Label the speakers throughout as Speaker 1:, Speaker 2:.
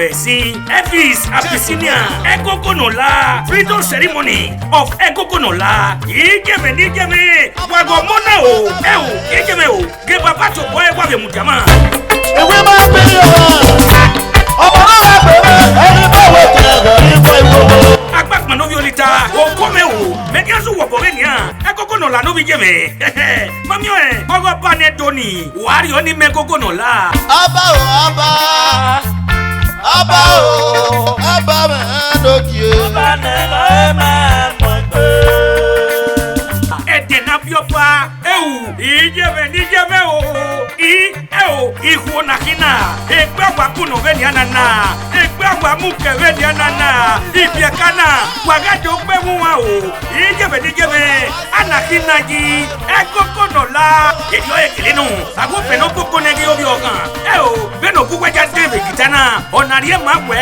Speaker 1: Wesi, Elvis, Abyssinia, Egogo Nola, freedom ceremony of Egogo Nola. Igeme, Wagomona o, Igeme o, Gebaba to boy Wabe Mutama. Agbak manoviolita, okome o, megiazu waborenia, Egogo Nola no bijeme. Mami ogo bane doni, wari oni Megogo Nola.
Speaker 2: Aba mandokie.
Speaker 1: Edena biopa, ijeme o, ihu na hina, egba kuno veniana, egba muke veniana, ibiekana, wagado gbemuwa o, ijeme, anahina ji, Egogo Nola, idio ekilinu, ago peno koko negi obi ogan, beno kukweja David Kitana, onarie magwe,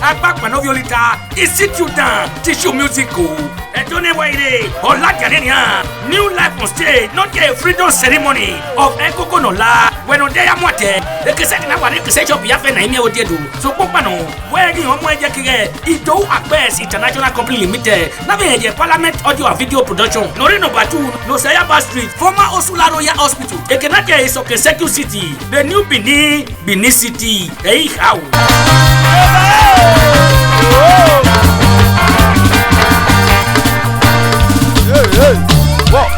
Speaker 1: agbak manoviolita, isit you down, tissue musical, edone waire, oladianenia, new life on stage, not a freedom ceremony of Egogo Nola, when on day I'm what ekese na wale kese job ya fe na imi odiedu, so popano, wegi homo ejekige, Ido Akbes International Company Limited, na be Parliament Audio and Video Production, Norino Batu, no Sayaba Street, former Osula Royal Hospital, Ekenake is Okeseku City, the new Benin City, how?
Speaker 2: Hey, walk.